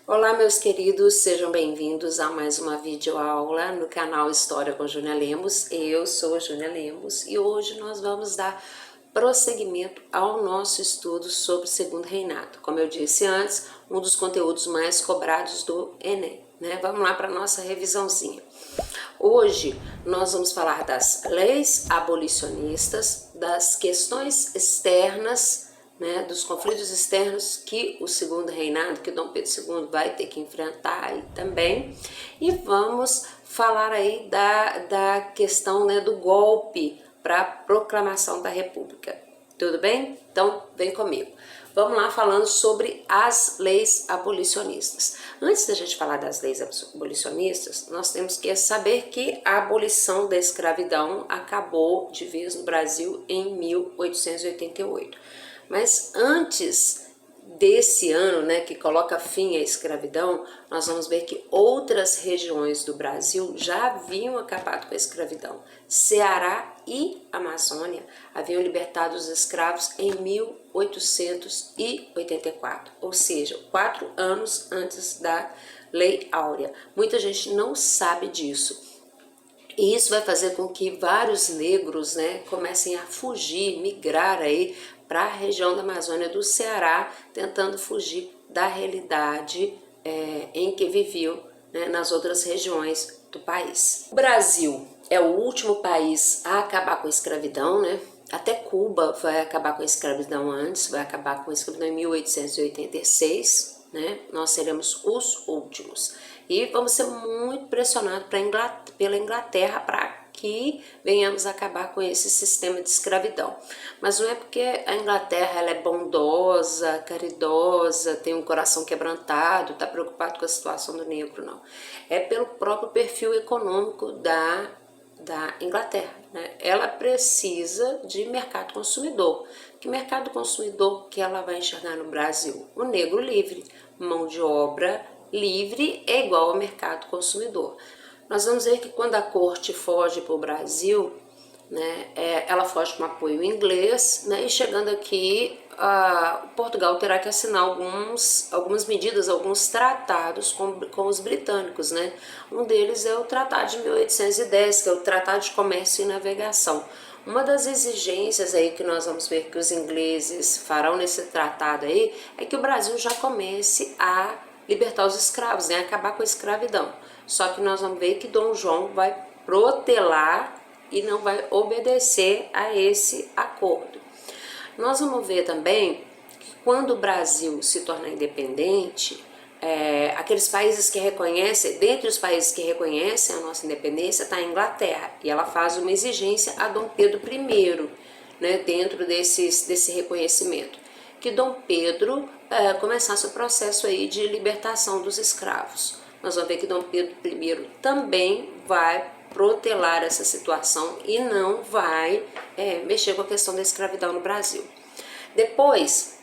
Olá, meus queridos, sejam bem-vindos a mais uma videoaula no canal História com Júnia Lemos. Eu sou a Júnia Lemos e hoje nós vamos dar prosseguimento ao nosso estudo sobre o Segundo Reinado. Como eu disse antes, um dos conteúdos mais cobrados do Enem, né? Vamos lá para a nossa revisãozinha. Hoje nós vamos falar das leis abolicionistas, das questões externas, né, dos conflitos externos que o Segundo Reinado, que Dom Pedro II vai ter que enfrentar aí também, e vamos falar aí da questão, né, do golpe para a proclamação da República. Tudo bem? Então vem comigo. Vamos lá falando sobre as leis abolicionistas. Antes da gente falar das leis abolicionistas, nós temos que saber que a abolição da escravidão acabou de vez no Brasil em 1888. Mas antes desse ano, né, que coloca fim à escravidão, nós vamos ver que outras regiões do Brasil já haviam acabado com a escravidão. Ceará e Amazônia haviam libertado os escravos em 1884, ou seja, 4 anos antes da Lei Áurea. Muita gente não sabe disso. E isso vai fazer com que vários negros, né, comecem a fugir, migrar aí para a região da Amazônia do Ceará, tentando fugir da realidade em que viviam, né, nas outras regiões do país. O Brasil é o último país a acabar com a escravidão, né? Até Cuba vai acabar com a escravidão antes, vai acabar com a escravidão em 1886, né? Nós seremos os últimos. E vamos ser muito pressionados pela Inglaterra para que venhamos acabar com esse sistema de escravidão. Mas não é porque a Inglaterra ela é bondosa, caridosa, tem um coração quebrantado, está preocupado com a situação do negro, não. É pelo próprio perfil econômico da Inglaterra, né? Ela precisa de mercado consumidor. Que mercado consumidor que ela vai enxergar no Brasil? O negro livre, mão de obra livre é igual ao mercado consumidor. Nós vamos ver que quando a corte foge para o Brasil, né, ela foge com apoio inglês, né, e chegando aqui, Portugal terá que assinar algumas medidas, alguns tratados com os britânicos, né? Um deles é o Tratado de 1810, que é o Tratado de Comércio e Navegação. Uma das exigências aí que nós vamos ver que os ingleses farão nesse tratado aí é que o Brasil já comece a libertar os escravos, né? Acabar com a escravidão. Só que nós vamos ver que Dom João vai protelar e não vai obedecer a esse acordo. Nós vamos ver também que quando o Brasil se tornar independente, aqueles países que reconhecem, dentre os países que reconhecem a nossa independência, está a Inglaterra, e ela faz uma exigência a Dom Pedro I, né, dentro desse reconhecimento, que Dom Pedro começasse o processo aí de libertação dos escravos. Nós vamos ver que Dom Pedro I também vai protelar essa situação e não vai mexer com a questão da escravidão no Brasil. Depois,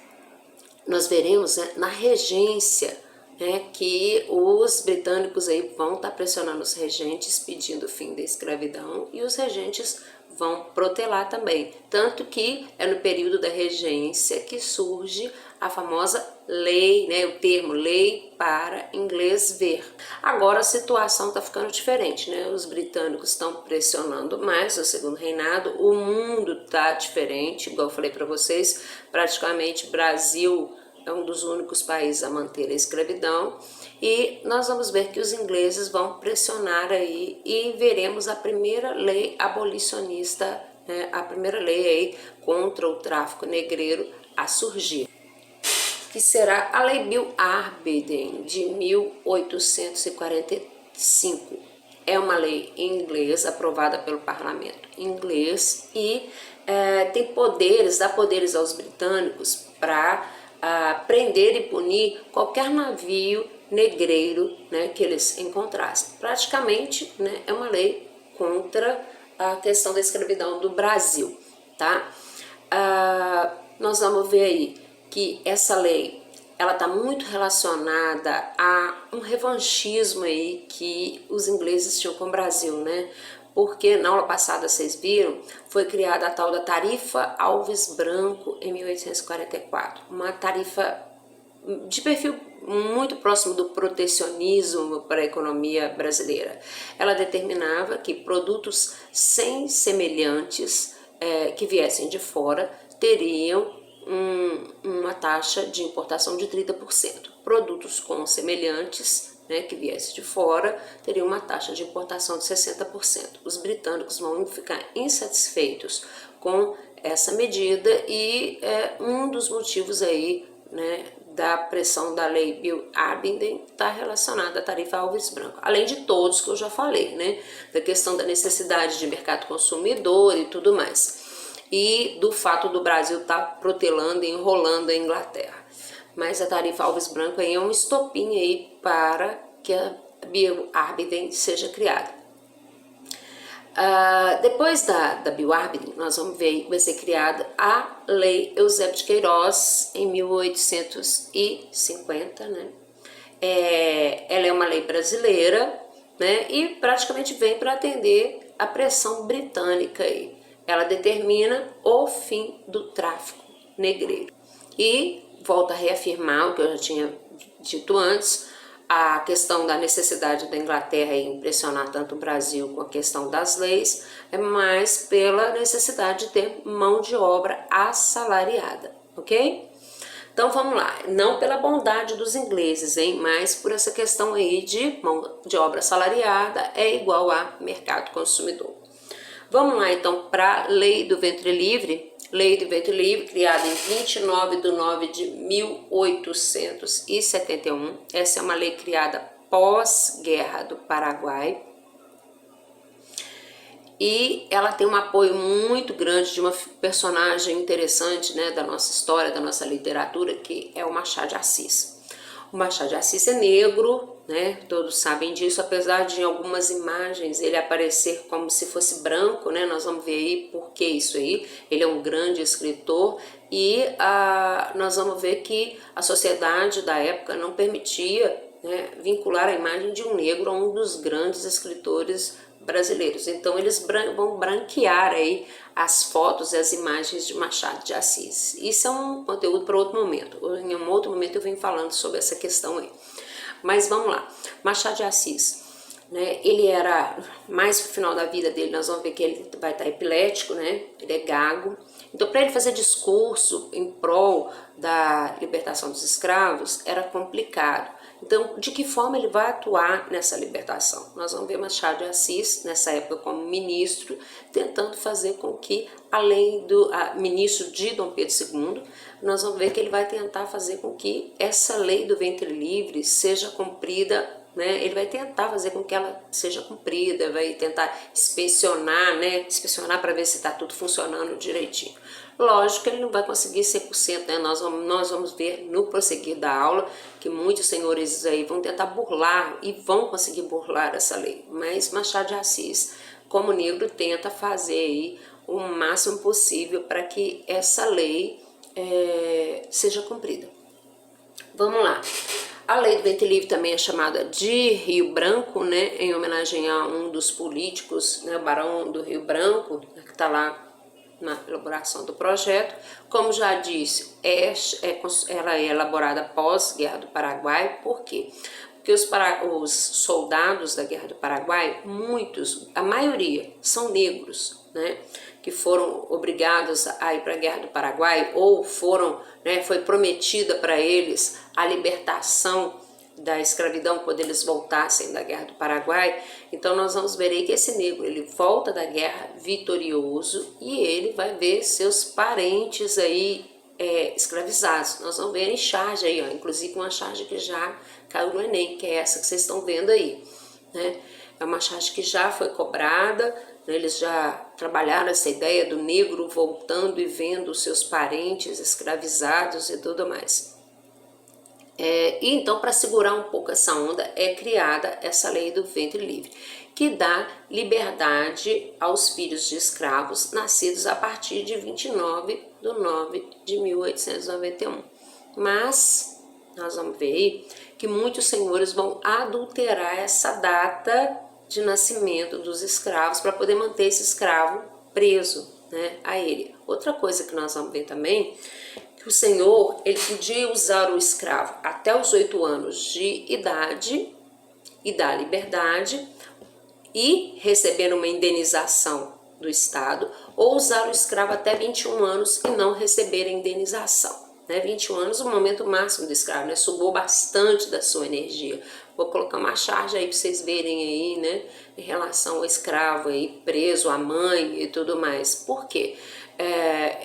nós veremos, né, na regência, né, que os britânicos aí vão estar pressionando os regentes pedindo o fim da escravidão e os regentes vão protelar também. Tanto que é no período da regência que surge a famosa lei, né, o termo lei para inglês ver. Agora a situação está ficando diferente, né? Os britânicos estão pressionando mais o Segundo Reinado, o mundo está diferente, igual eu falei para vocês, praticamente Brasil é um dos únicos países a manter a escravidão, e nós vamos ver que os ingleses vão pressionar aí e veremos a primeira lei abolicionista, né, a primeira lei aí contra o tráfico negreiro a surgir, que será a Lei Bill-Arbiden de 1845. É uma lei inglesa aprovada pelo parlamento inglês e tem poderes, dá poderes aos britânicos para prender e punir qualquer navio negreiro, né, que eles encontrassem. Praticamente, né, é uma lei contra a questão da escravidão do Brasil, tá? Nós vamos ver aí que essa lei ela está muito relacionada a um revanchismo aí que os ingleses tinham com o Brasil, né? Porque na aula passada vocês viram, foi criada a tal da Tarifa Alves Branco em 1844, uma tarifa de perfil muito próximo do protecionismo para a economia brasileira. Ela determinava que produtos sem semelhantes que viessem de fora teriam uma taxa de importação de 30%. Produtos com semelhantes, né, que viessem de fora, teriam uma taxa de importação de 60%. Os britânicos vão ficar insatisfeitos com essa medida e um dos motivos aí, né, da pressão da lei Bill-Abingdon está relacionada à tarifa Alves Branco, além de todos que eu já falei, né, da questão da necessidade de mercado consumidor e tudo mais, e do fato do Brasil estar protelando e enrolando a Inglaterra. Mas a tarifa Alves Branco aí é um estopim aí para que a Bill-Abingdon seja criada. Depois da Bill-Abingdon, nós vamos ver, vai ser criada a Lei Eusébio de Queiroz em 1850, né? Ela é uma lei brasileira, né? E praticamente vem para atender a pressão britânica aí. Ela determina o fim do tráfico negreiro e volta a reafirmar o que eu já tinha dito antes, a questão da necessidade da Inglaterra em impressionar tanto o Brasil com a questão das leis, mas pela necessidade de ter mão de obra assalariada, ok? Então vamos lá, não pela bondade dos ingleses, hein, mas por essa questão aí de mão de obra assalariada é igual a mercado consumidor. Vamos lá então para a Lei do Ventre Livre. Lei do Ventre Livre, criada em 29/9/1871. Essa é uma lei criada pós-Guerra do Paraguai. E ela tem um apoio muito grande de uma personagem interessante, né, da nossa história, da nossa literatura, que é o Machado de Assis. O Machado de Assis é negro, né? Todos sabem disso, apesar de em algumas imagens ele aparecer como se fosse branco, né? Nós vamos ver aí por que isso aí. Ele é um grande escritor e nós vamos ver que a sociedade da época não permitia, né, vincular a imagem de um negro a um dos grandes escritores brasileiros. Então eles vão branquear aí as fotos e as imagens de Machado de Assis. Isso é um conteúdo para outro momento. Em um outro momento eu venho falando sobre essa questão aí. Mas vamos lá. Machado de Assis, né? Ele era, mais pro final da vida dele, nós vamos ver que ele vai estar epilético, né? Ele é gago. Então, para ele fazer discurso em prol da libertação dos escravos, era complicado. Então, de que forma ele vai atuar nessa libertação? Nós vamos ver Machado de Assis, nessa época como ministro, tentando fazer com que, além do ministro de Dom Pedro II, nós vamos ver que ele vai tentar fazer com que essa lei do ventre livre seja cumprida, né? Ele vai tentar fazer com que ela seja cumprida, vai tentar inspecionar, né? Inspecionar para ver se está tudo funcionando direitinho. Lógico que ele não vai conseguir 100%, né? Nós vamos ver no prosseguir da aula que muitos senhores aí vão tentar burlar e vão conseguir burlar essa lei. Mas Machado de Assis, como negro, tenta fazer aí o máximo possível para que essa lei seja cumprida. Vamos lá. A lei do ventre livre também é chamada de Rio Branco, né? Em homenagem a um dos políticos, né? O Barão do Rio Branco, que está lá na elaboração do projeto. Como já disse, ela é elaborada após a Guerra do Paraguai. Por quê? Porque os soldados da Guerra do Paraguai, a maioria, são negros, né? Que foram obrigados a ir para a Guerra do Paraguai ou foi prometida para eles a libertação da escravidão quando eles voltassem da Guerra do Paraguai. Então nós vamos ver aí que esse negro, ele volta da guerra vitorioso e ele vai ver seus parentes aí escravizados. Nós vamos ver em charge aí, ó, inclusive uma charge que já caiu no Enem, que é essa que vocês estão vendo aí, né? É uma charge que já foi cobrada, né? Eles já trabalharam essa ideia do negro voltando e vendo seus parentes escravizados e tudo mais. E então, para segurar um pouco essa onda, é criada essa lei do ventre livre, que dá liberdade aos filhos de escravos nascidos a partir de 29/9/1891. Mas nós vamos ver aí que muitos senhores vão adulterar essa data de nascimento dos escravos para poder manter esse escravo preso, né, a ele. Outra coisa que nós vamos ver também que o Senhor, ele podia usar o escravo até os 8 anos de idade e dar liberdade e receber uma indenização do Estado, ou usar o escravo até 21 anos e não receber a indenização. 21 anos, o momento máximo do escravo, né? Sugou bastante da sua energia. Vou colocar uma charge aí para vocês verem aí, né? Em relação ao escravo aí, preso, a mãe e tudo mais. Por quê?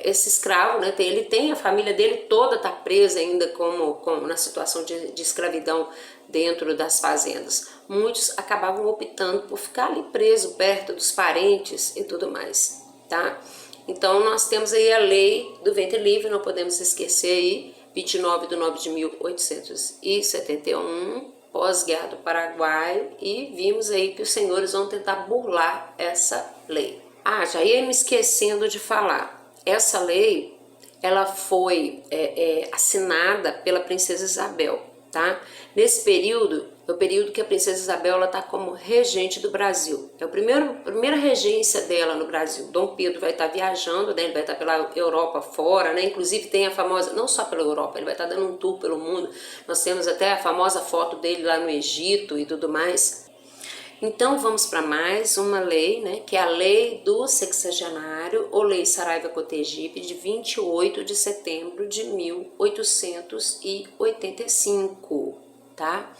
Esse escravo, né? Ele tem a família dele toda tá presa ainda como na situação de escravidão dentro das fazendas. Muitos acabavam optando por ficar ali preso perto dos parentes e tudo mais, tá? Então nós temos aí a lei do ventre livre, não podemos esquecer aí, 29/9 de 1871, pós-guerra do Paraguai, e vimos aí que os senhores vão tentar burlar essa lei. Já ia me esquecendo de falar, essa lei, ela foi assinada pela princesa Isabel, tá? Nesse período, é o período que a princesa Isabel está como regente do Brasil. É a primeira regência dela no Brasil. Dom Pedro vai estar viajando, né? Ele vai estar pela Europa fora, né? Inclusive tem a famosa, não só pela Europa, ele vai estar dando um tour pelo mundo. Nós temos até a famosa foto dele lá no Egito e tudo mais. Então vamos para mais uma lei, né, que é a lei do sexagenário, ou lei Saraiva-Cotegipe, de 28 de setembro de 1885, tá?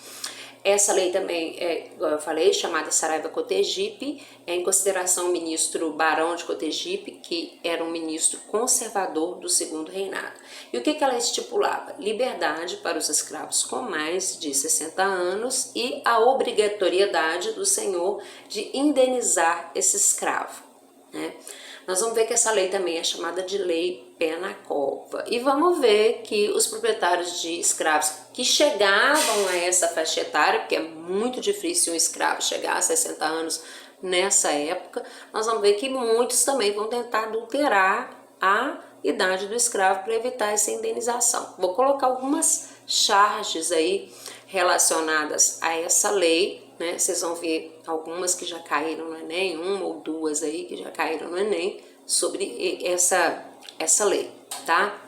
Essa lei também é, igual eu falei, chamada Saraiva-Cotegipe, em consideração o ministro Barão de Cotegipe, que era um ministro conservador do Segundo Reinado. E o que ela estipulava? Liberdade para os escravos com mais de 60 anos e a obrigatoriedade do senhor de indenizar esse escravo, né? Nós vamos ver que essa lei também é chamada de lei pé na cova. E vamos ver que os proprietários de escravos que chegavam a essa faixa etária, porque é muito difícil um escravo chegar a 60 anos nessa época, nós vamos ver que muitos também vão tentar adulterar a idade do escravo para evitar essa indenização. Vou colocar algumas charges aí relacionadas a essa lei, né? Vocês vão ver algumas que já caíram no Enem, uma ou duas aí que já caíram no Enem sobre essa lei, tá?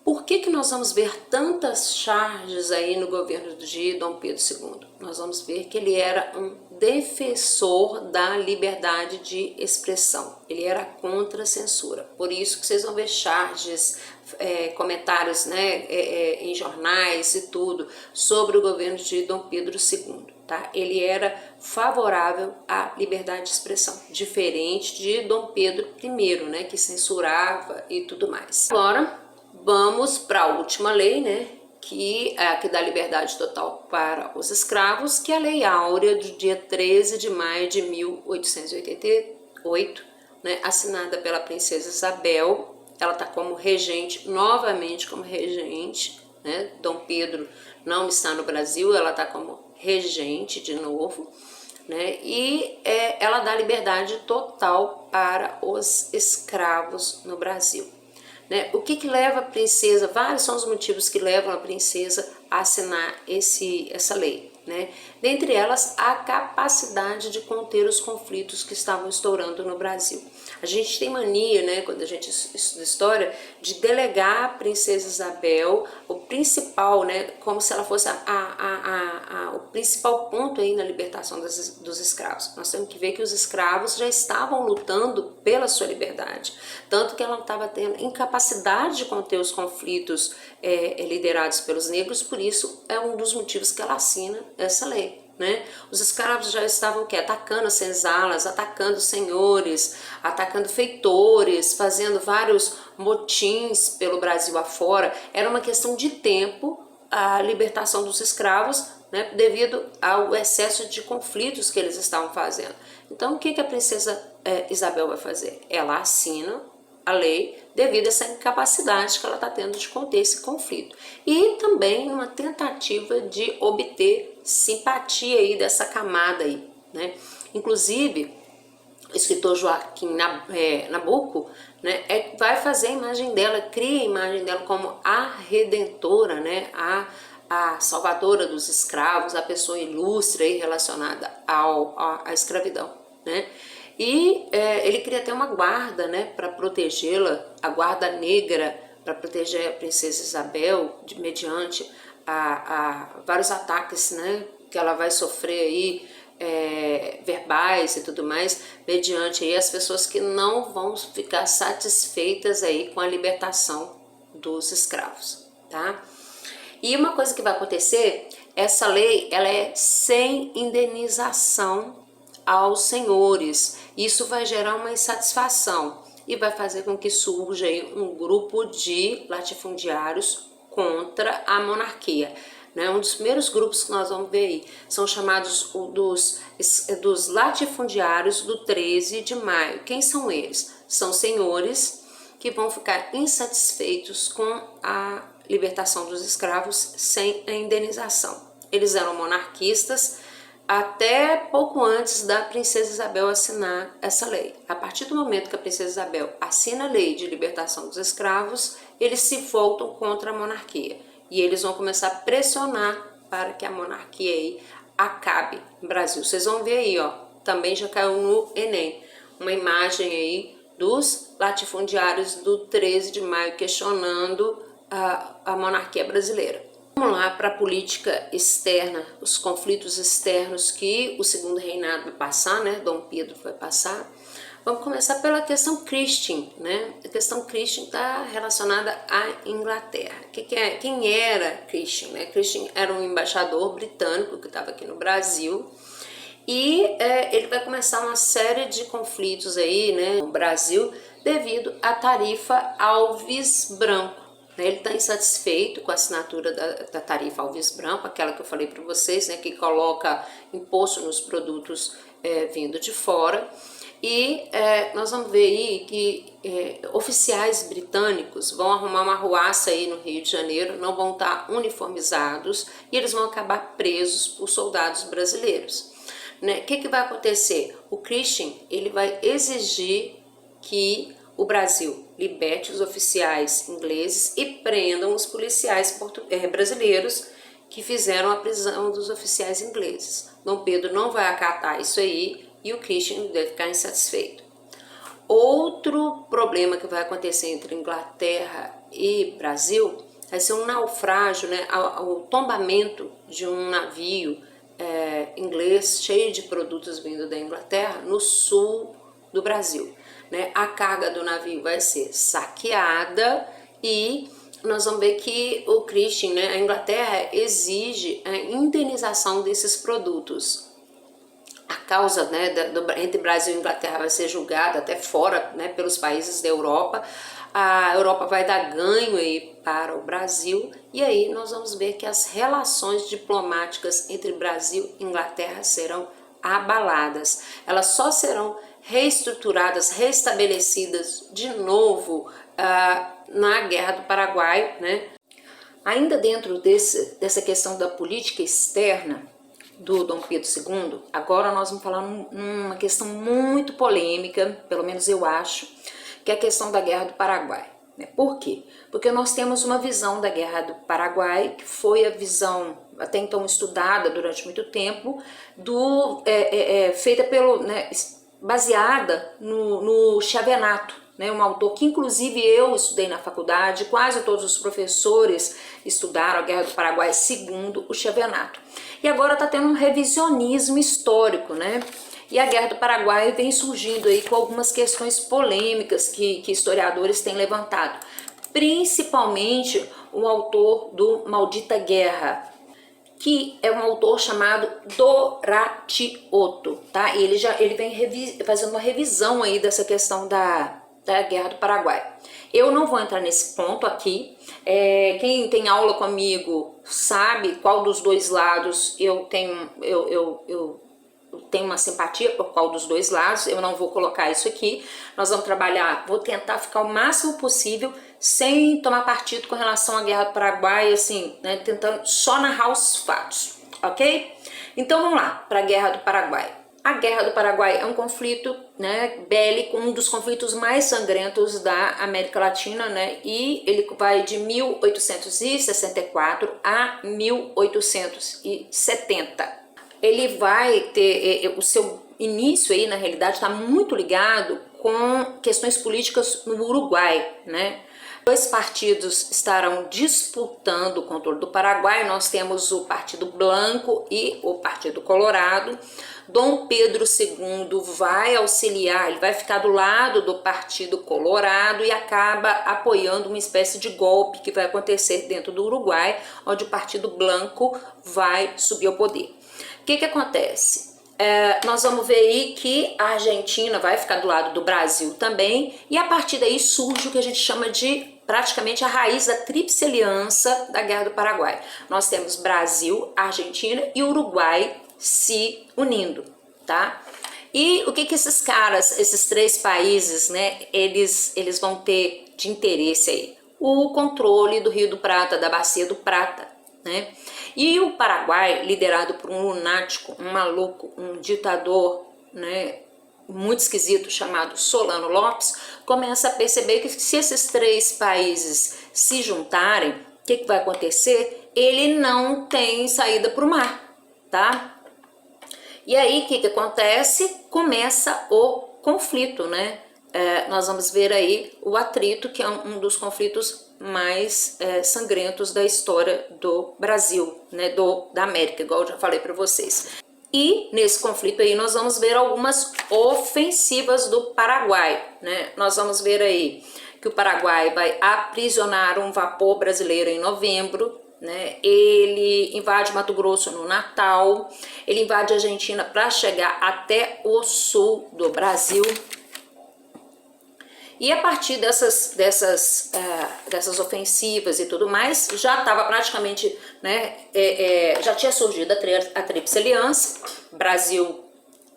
Por que nós vamos ver tantas charges aí no governo de Dom Pedro II? Nós vamos ver que ele era um defensor da liberdade de expressão. Ele era contra a censura. Por isso que vocês vão ver charges, comentários, né, em jornais e tudo sobre o governo de Dom Pedro II. Tá? Ele era favorável à liberdade de expressão, diferente de Dom Pedro I, né, que censurava e tudo mais. Agora, vamos para a última lei, né, que é a que dá liberdade total para os escravos, que é a Lei Áurea do dia 13 de maio de 1888, né, assinada pela princesa Isabel. Ela está como regente, novamente como regente, né? Dom Pedro não está no Brasil, ela está como regente de novo, né? E ela dá liberdade total para os escravos no Brasil. Né? O que leva a princesa, vários são os motivos que levam a princesa a assinar essa lei, né? Dentre elas, a capacidade de conter os conflitos que estavam estourando no Brasil. A gente tem mania, né, quando a gente estuda história, de delegar a princesa Isabel o principal, né, como se ela fosse o principal ponto aí na libertação dos escravos. Nós temos que ver que os escravos já estavam lutando pela sua liberdade, tanto que ela estava tendo incapacidade de conter os conflitos liderados pelos negros. Por isso é um dos motivos que ela assina essa lei. Né? Os escravos já estavam atacando as senzalas, atacando senhores, atacando feitores, fazendo vários motins pelo Brasil afora. Era uma questão de tempo a libertação dos escravos, né, devido ao excesso de conflitos que eles estavam fazendo. Então o que a princesa Isabel vai fazer? Ela assina a lei devido a essa incapacidade que ela está tendo de conter esse conflito. E também uma tentativa de obter simpatia aí dessa camada aí, né? Inclusive, o escritor Joaquim Nabuco, né, vai fazer a imagem dela, cria a imagem dela como a redentora, né, a salvadora dos escravos, a pessoa ilustre aí relacionada à escravidão, né? E ele cria até uma guarda, né, para protegê-la, a guarda negra, para proteger a princesa Isabel, mediante a vários ataques, né, que ela vai sofrer aí, verbais e tudo mais, mediante aí as pessoas que não vão ficar satisfeitas aí com a libertação dos escravos, tá? E uma coisa que vai acontecer, essa lei, ela é sem indenização aos senhores. Isso vai gerar uma insatisfação e vai fazer com que surja aí um grupo de latifundiários contra a monarquia. Um dos primeiros grupos que nós vamos ver aí são chamados dos latifundiários do 13 de maio. Quem são eles? São senhores que vão ficar insatisfeitos com a libertação dos escravos sem a indenização. Eles eram monarquistas até pouco antes da princesa Isabel assinar essa lei. A partir do momento que a princesa Isabel assina a lei de libertação dos escravos, eles se voltam contra a monarquia. E eles vão começar a pressionar para que a monarquia aí acabe no Brasil. Vocês vão ver aí, ó, também já caiu no Enem, uma imagem aí dos latifundiários do 13 de maio questionando a monarquia brasileira. Vamos lá para a política externa, os conflitos externos que o segundo reinado vai passar, né? Dom Pedro vai passar. Vamos começar pela questão Christian, né? A questão Christian está relacionada à Inglaterra. Quem era Christian, né? Christian era um embaixador britânico que estava aqui no Brasil e ele vai começar uma série de conflitos aí, né, no Brasil devido à tarifa Alves Branco. Ele está insatisfeito com a assinatura da tarifa Alves Branco, aquela que eu falei para vocês, né, que coloca imposto nos produtos vindo de fora. E nós vamos ver aí que oficiais britânicos vão arrumar uma arruaça aí no Rio de Janeiro, não vão estar uniformizados e eles vão acabar presos por soldados brasileiros. O que vai acontecer? O Christian, ele vai exigir que o Brasil liberte os oficiais ingleses e prendam os policiais brasileiros que fizeram a prisão dos oficiais ingleses. Dom Pedro não vai acatar isso aí e o Christian deve ficar insatisfeito. Outro problema que vai acontecer entre Inglaterra e Brasil vai ser um naufrágio, né, o tombamento de um navio inglês cheio de produtos vindo da Inglaterra no sul do Brasil. A carga do navio vai ser saqueada e nós vamos ver que o Christian, né, a Inglaterra exige a indenização desses produtos. A causa, né, entre Brasil e Inglaterra vai ser julgada até fora, né, pelos países da Europa. A Europa vai dar ganho aí para o Brasil e aí nós vamos ver que as relações diplomáticas entre Brasil e Inglaterra serão abaladas. Elas só serão reestruturadas, restabelecidas de novo na Guerra do Paraguai, né? Ainda dentro dessa questão da política externa do Dom Pedro II, agora nós vamos falar numa questão muito polêmica, pelo menos eu acho, que é a questão da Guerra do Paraguai. Por quê? Porque nós temos uma visão da Guerra do Paraguai, que foi a visão até então estudada durante muito tempo, feita baseada no Xavenato, né, um autor que inclusive eu estudei na faculdade, quase todos os professores estudaram a Guerra do Paraguai segundo o Xavenato. E agora está tendo um revisionismo histórico, né? E a Guerra do Paraguai vem surgindo aí com algumas questões polêmicas que historiadores têm levantado, principalmente o autor do Maldita Guerra, que é um autor chamado Doratioto, tá? E ele vem fazendo uma revisão aí dessa questão da Guerra do Paraguai. Eu não vou entrar nesse ponto aqui. Quem tem aula comigo sabe qual dos dois lados eu tenho uma simpatia por qual dos dois lados. Eu não vou colocar isso aqui. Nós vamos trabalhar, vou tentar ficar o máximo possível sem tomar partido com relação à Guerra do Paraguai, assim, né, tentando só narrar os fatos, ok? Então vamos lá para a Guerra do Paraguai. A Guerra do Paraguai é um conflito, né, bélico, um dos conflitos mais sangrentos da América Latina, né, e ele vai de 1864 a 1870. Ele vai ter o seu início aí, na realidade, está muito ligado com questões políticas no Uruguai, né? Dois partidos estarão disputando o controle do Paraguai. Nós temos o Partido Blanco e o Partido Colorado. Dom Pedro II vai auxiliar, ele vai ficar do lado do Partido Colorado e acaba apoiando uma espécie de golpe que vai acontecer dentro do Uruguai, onde o Partido Blanco vai subir ao poder. O que acontece? Nós vamos ver aí que a Argentina vai ficar do lado do Brasil também, e a partir daí surge o que a gente chama de praticamente a raiz da Tríplice Aliança da Guerra do Paraguai. Nós temos Brasil, Argentina e Uruguai se unindo, tá? E o que esses caras, esses três países, né, eles vão ter de interesse aí? O controle do Rio do Prata, da Bacia do Prata, né? E o Paraguai, liderado por um lunático, um maluco, um ditador, né, muito esquisito chamado Solano Lopes, começa a perceber que se esses três países se juntarem, o que vai acontecer? Ele não tem saída para o mar, tá? E aí, o que acontece? Começa o conflito, né? Nós vamos ver aí o atrito, que é um dos conflitos mais sangrentos da história do Brasil, né? Da América, igual eu já falei para vocês. E nesse conflito aí nós vamos ver algumas ofensivas do Paraguai, né? Nós vamos ver aí que o Paraguai vai aprisionar um vapor brasileiro em novembro, né? Ele invade Mato Grosso no Natal, ele invade a Argentina para chegar até o sul do Brasil. E a partir dessas ofensivas e tudo mais, já estava praticamente, né, já tinha surgido a Tríplice Aliança, Brasil,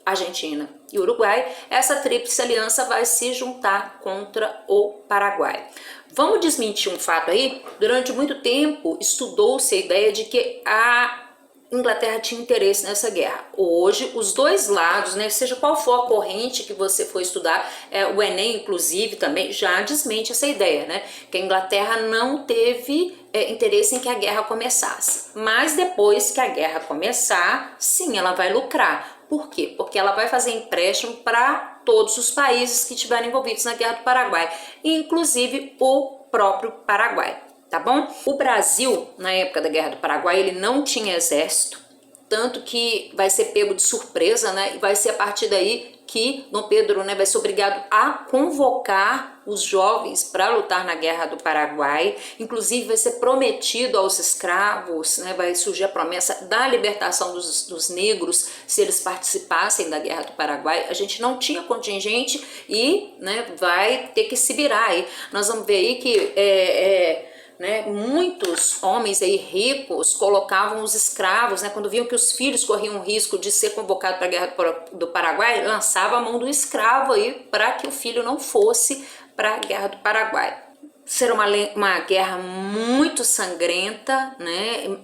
Argentina e Uruguai. Essa Tríplice Aliança vai se juntar contra o Paraguai. Vamos desmentir um fato aí. Durante muito tempo estudou-se a ideia de que a Inglaterra tinha interesse nessa guerra. Hoje, os dois lados, né, seja qual for a corrente que você for estudar, o Enem, inclusive, também já desmente essa ideia, né, que a Inglaterra não teve interesse em que a guerra começasse. Mas depois que a guerra começar, sim, ela vai lucrar. Por quê? Porque ela vai fazer empréstimo para todos os países que estiverem envolvidos na Guerra do Paraguai, inclusive o próprio Paraguai. Tá bom? O Brasil, na época da Guerra do Paraguai, ele não tinha exército, tanto que vai ser pego de surpresa, né? E vai ser a partir daí que Dom Pedro, né, vai ser obrigado a convocar os jovens para lutar na Guerra do Paraguai. Inclusive vai ser prometido aos escravos, né, vai surgir a promessa da libertação dos negros se eles participassem da Guerra do Paraguai. A gente não tinha contingente e, né, vai ter que se virar aí. Nós vamos ver aí que né, muitos homens aí ricos colocavam os escravos, né, quando viam que os filhos corriam o risco de ser convocado para a Guerra do Paraguai, lançava a mão do escravo aí para que o filho não fosse para a Guerra do Paraguai. Será uma guerra muito sangrenta, né?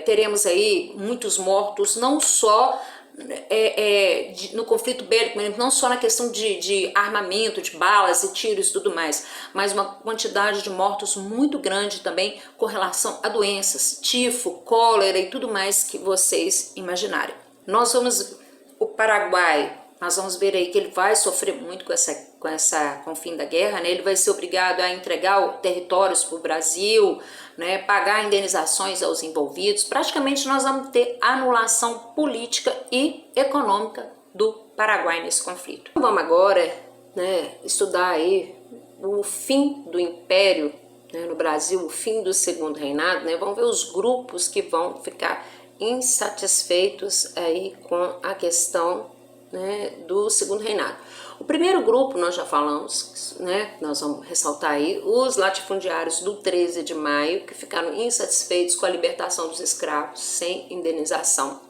Teremos aí muitos mortos, não só no conflito bélico, não só na questão de armamento, de balas e tiros e tudo mais, mas uma quantidade de mortos muito grande também com relação a doenças, tifo, cólera e tudo mais que vocês imaginarem. O Paraguai, nós vamos ver aí que ele vai sofrer muito com o fim da guerra, né? Ele vai ser obrigado a entregar territórios para o Brasil, né? Pagar indenizações aos envolvidos. Praticamente nós vamos ter anulação política e econômica do Paraguai nesse conflito. Vamos agora, né, estudar aí o fim do Império, né, no Brasil, o fim do Segundo Reinado, né? Vamos ver os grupos que vão ficar insatisfeitos aí com a questão, né, do Segundo Reinado. O primeiro grupo nós já falamos, né, nós vamos ressaltar aí, os latifundiários do 13 de maio, que ficaram insatisfeitos com a libertação dos escravos sem indenização.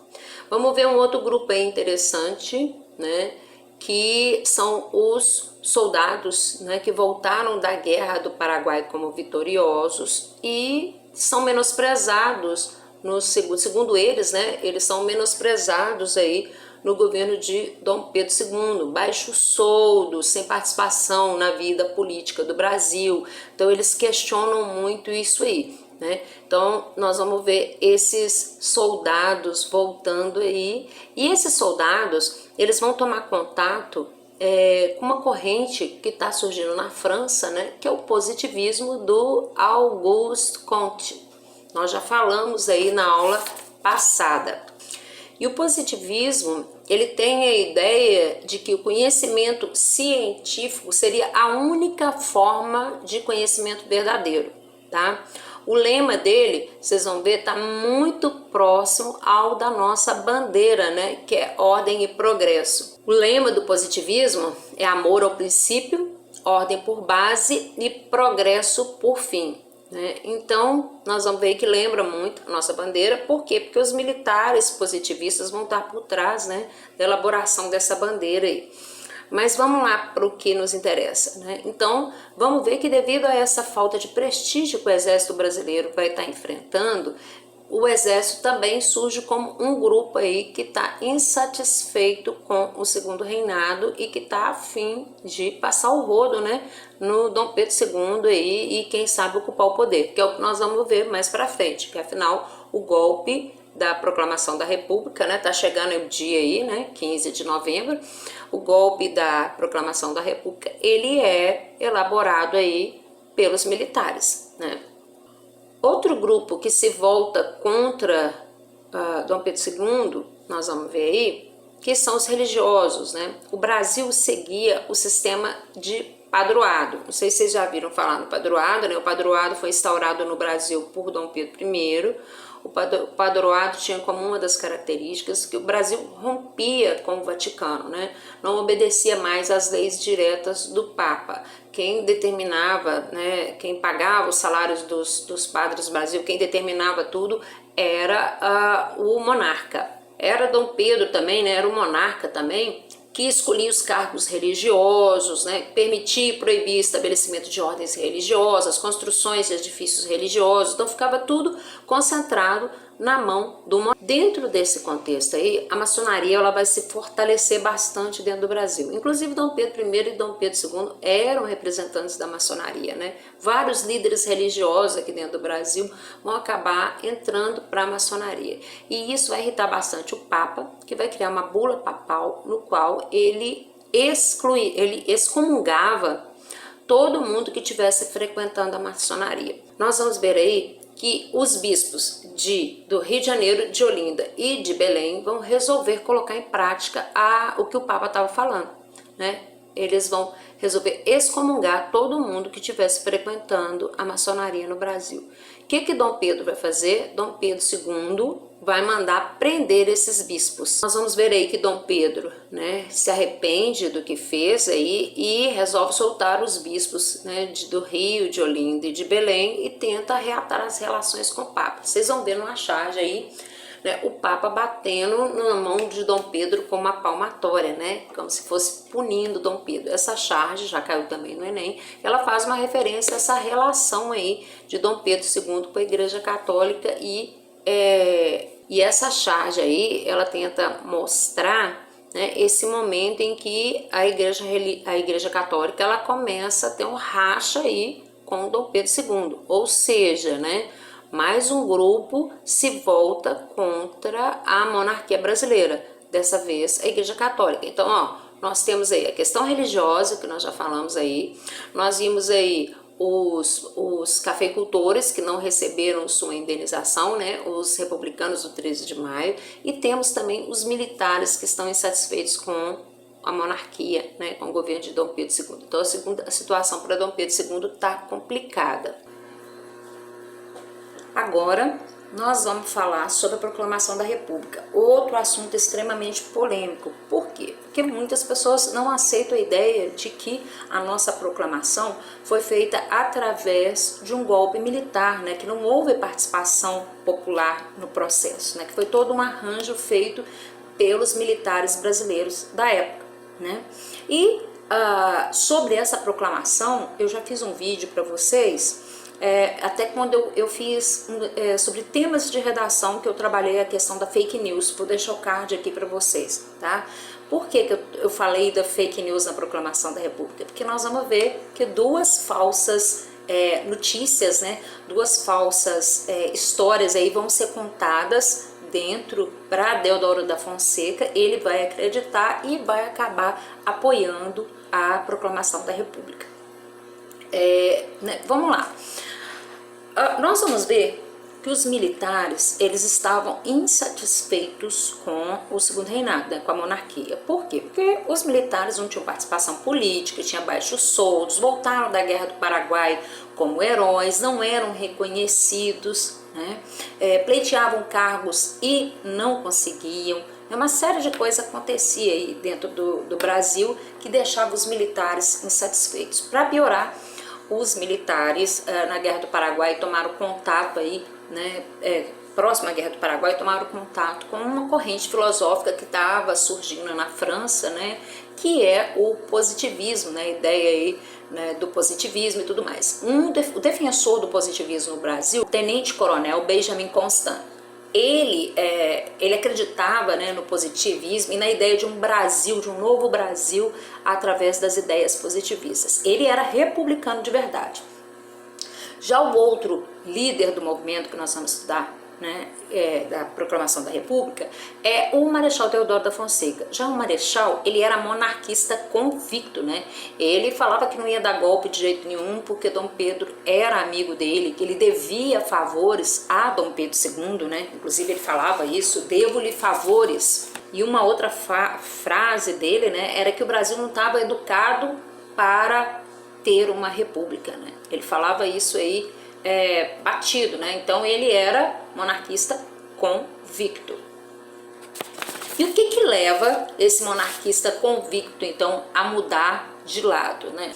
Vamos ver um outro grupo aí interessante, né, que são os soldados, né, que voltaram da Guerra do Paraguai como vitoriosos e são menosprezados, segundo eles, né, eles são menosprezados aí no governo de Dom Pedro II, baixo soldo, sem participação na vida política do Brasil. Então eles questionam muito isso aí, né? Então nós vamos ver esses soldados voltando aí, e esses soldados, eles vão tomar contato com uma corrente que está surgindo na França, né, que é o positivismo do Auguste Comte. Nós já falamos aí na aula passada. E o positivismo, ele tem a ideia de que o conhecimento científico seria a única forma de conhecimento verdadeiro, tá? O lema dele, vocês vão ver, tá muito próximo ao da nossa bandeira, né, que é ordem e progresso. O lema do positivismo é amor ao princípio, ordem por base e progresso por fim. Então, nós vamos ver que lembra muito a nossa bandeira. Por quê? Porque os militares positivistas vão estar por trás, né, da elaboração dessa bandeira aí. Mas vamos lá para o que nos interessa, né? Então, vamos ver que devido a essa falta de prestígio que o Exército Brasileiro vai estar enfrentando, o Exército também surge como um grupo aí que está insatisfeito com o segundo reinado e que está a fim de passar o rodo, né, no Dom Pedro II aí, e quem sabe ocupar o poder, que é o que nós vamos ver mais para frente, que afinal o golpe da proclamação da República, né, tá chegando o dia aí, né, 15 de novembro, o golpe da proclamação da República, ele é elaborado aí pelos militares, né. Outro grupo que se volta contra Dom Pedro II, nós vamos ver aí, que são os religiosos, né? O Brasil seguia o sistema de padroado. Não sei se vocês já viram falar no padroado, né? O padroado foi instaurado no Brasil por Dom Pedro I. O padroado tinha como uma das características que o Brasil rompia com o Vaticano, né? Não obedecia mais às leis diretas do Papa. Quem determinava, né, quem pagava os salários dos padres do Brasil, quem determinava tudo era o monarca. Era Dom Pedro também, né, era o monarca também, que escolhia os cargos religiosos, né, permitia e proibia estabelecimento de ordens religiosas, construções de edifícios religiosos, então ficava tudo concentrado na mão do monarca. Dentro desse contexto aí, a maçonaria ela vai se fortalecer bastante dentro do Brasil. Inclusive Dom Pedro I e Dom Pedro II eram representantes da maçonaria, né? Vários líderes religiosos aqui dentro do Brasil vão acabar entrando para a maçonaria. E isso vai irritar bastante o Papa, que vai criar uma bula papal no qual ele excomungava todo mundo que estivesse frequentando a maçonaria. Nós vamos ver aí que os bispos do Rio de Janeiro, de Olinda e de Belém vão resolver colocar em prática o que o Papa estava falando, né? Eles vão resolver excomungar todo mundo que estivesse frequentando a maçonaria no Brasil. O que Dom Pedro vai fazer? Dom Pedro II vai mandar prender esses bispos. Nós vamos ver aí que Dom Pedro, né, se arrepende do que fez aí e resolve soltar os bispos, né, do Rio, de Olinda e de Belém e tenta reatar as relações com o Papa. Vocês vão ver numa charge aí, né, o Papa batendo na mão de Dom Pedro com uma palmatória, né, como se fosse punindo Dom Pedro. Essa charge já caiu também no Enem, ela faz uma referência a essa relação aí de Dom Pedro II com a Igreja Católica e essa charge aí, ela tenta mostrar, né, esse momento em que a Igreja Católica ela começa a ter um racha aí com Dom Pedro II, ou seja, né, mais um grupo se volta contra a monarquia brasileira, dessa vez a Igreja Católica. Então, ó, nós temos aí a questão religiosa, que nós já falamos aí, nós vimos aí os cafeicultores que não receberam sua indenização, né, os republicanos do 13 de maio, e temos também os militares que estão insatisfeitos com a monarquia, né, com o governo de Dom Pedro II. Então a situação para Dom Pedro II está complicada. Agora nós vamos falar sobre a proclamação da República, outro assunto extremamente polêmico. Por quê? Porque muitas pessoas não aceitam a ideia de que a nossa proclamação foi feita através de um golpe militar, né? Que não houve participação popular no processo, né? Que foi todo um arranjo feito pelos militares brasileiros da época, né? E sobre essa proclamação, eu já fiz um vídeo para vocês. Até quando eu fiz sobre temas de redação, que eu trabalhei a questão da fake news, vou deixar o card aqui para vocês, tá? Por que eu falei da fake news na proclamação da República? Porque nós vamos ver que duas falsas notícias, né, duas falsas histórias aí vão ser contadas dentro para Deodoro da Fonseca, ele vai acreditar e vai acabar apoiando a proclamação da República. Vamos lá. Nós vamos ver que os militares, eles estavam insatisfeitos com o segundo reinado, né, com a monarquia. Por quê? Porque os militares não tinham participação política, tinham baixos soldos, voltaram da Guerra do Paraguai como heróis, não eram reconhecidos, né, pleiteavam cargos e não conseguiam. Uma série de coisas acontecia aí dentro do Brasil que deixava os militares insatisfeitos. Para piorar, os militares na Guerra do Paraguai tomaram contato aí, né, próximo à Guerra do Paraguai, tomaram contato com uma corrente filosófica que estava surgindo na França, né, que é o positivismo, né, a ideia aí, né, do positivismo e tudo mais. O defensor do positivismo no Brasil, o tenente-coronel Benjamin Constant, ele acreditava, né, no positivismo e na ideia de um Brasil, de um novo Brasil, através das ideias positivistas. Ele era republicano de verdade. Já o outro líder do movimento que nós vamos estudar, né, da proclamação da República, é o Marechal Deodoro da Fonseca. Já o Marechal, ele era monarquista convicto, né? Ele falava que não ia dar golpe de jeito nenhum, porque Dom Pedro era amigo dele, que ele devia favores a Dom Pedro II, né? Inclusive ele falava isso, devo-lhe favores. E uma outra frase dele, né, era que o Brasil não estava educado para ter uma república, né? Ele falava isso aí batido, né? Então ele era monarquista convicto. E o que leva esse monarquista convicto, então, a mudar de lado, né?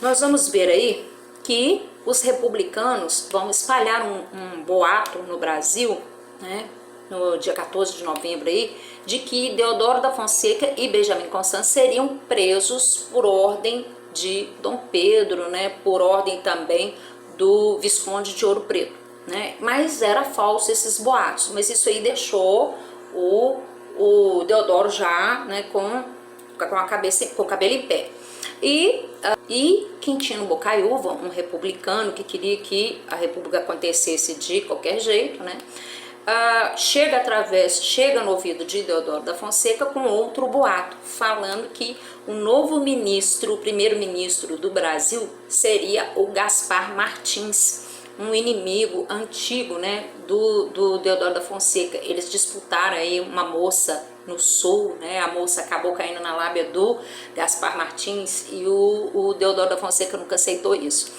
Nós vamos ver aí que os republicanos vão espalhar um boato no Brasil, né, no dia 14 de novembro aí, de que Deodoro da Fonseca e Benjamin Constant seriam presos por ordem de Dom Pedro, né, por ordem também do Visconde de Ouro Preto, né? Mas era falso esses boatos, mas isso aí deixou o Deodoro já, né, com a cabeça, com o cabelo em pé. E Quintino Bocaiúva, um republicano que queria que a república acontecesse de qualquer jeito, né, chega no ouvido de Deodoro da Fonseca com outro boato, falando que o novo ministro, o primeiro-ministro do Brasil, seria o Gaspar Martins, um inimigo antigo, né, do Deodoro da Fonseca. Eles disputaram aí uma moça no sul, né, a moça acabou caindo na lábia do Gaspar Martins e o Deodoro da Fonseca nunca aceitou isso.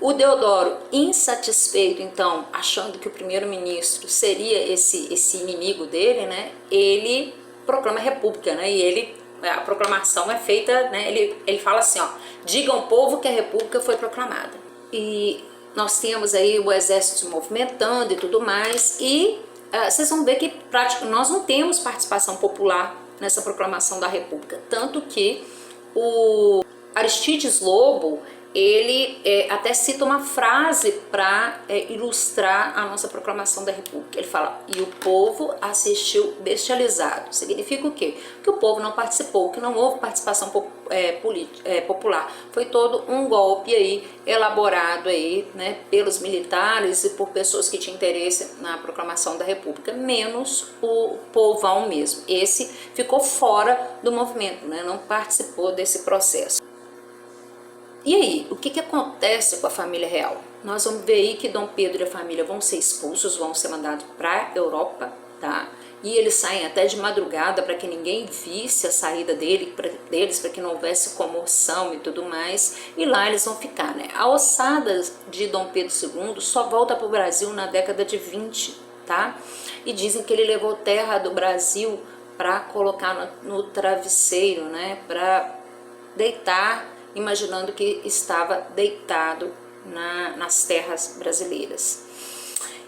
O Deodoro, insatisfeito, então, achando que o primeiro-ministro seria esse inimigo dele, né, ele proclama a república, né, e a proclamação é feita, né, ele fala assim, ó, diga ao povo que a república foi proclamada. E nós temos aí o exército se movimentando e tudo mais, e vocês vão ver que nós não temos participação popular nessa proclamação da república, tanto que o Aristides Lobo, ele até cita uma frase para ilustrar a nossa proclamação da República. Ele fala, e o povo assistiu bestializado. Significa o quê? Que o povo não participou, que não houve participação popular. Foi todo um golpe aí, elaborado aí, né, pelos militares e por pessoas que tinham interesse na proclamação da República, menos o povão mesmo. Esse ficou fora do movimento, né, não participou desse processo. E aí, o que acontece com a família real? Nós vamos ver aí que Dom Pedro e a família vão ser expulsos, vão ser mandados para a Europa, tá? E eles saem até de madrugada para que ninguém visse a saída deles, para que não houvesse comoção e tudo mais. E lá eles vão ficar, né? A ossada de Dom Pedro II só volta para o Brasil na década de 20, tá? E dizem que ele levou terra do Brasil para colocar no travesseiro, né? Para deitar, imaginando que estava deitado nas terras brasileiras.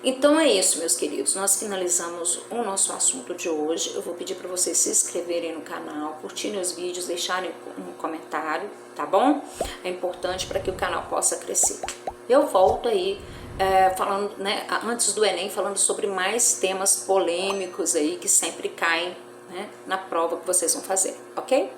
Então é isso, meus queridos, nós finalizamos o nosso assunto de hoje. Eu vou pedir para vocês se inscreverem no canal, curtirem os vídeos, deixarem um comentário, tá bom? É importante para que o canal possa crescer. Eu volto aí falando, né, antes do Enem, falando sobre mais temas polêmicos aí que sempre caem, né, na prova que vocês vão fazer, ok?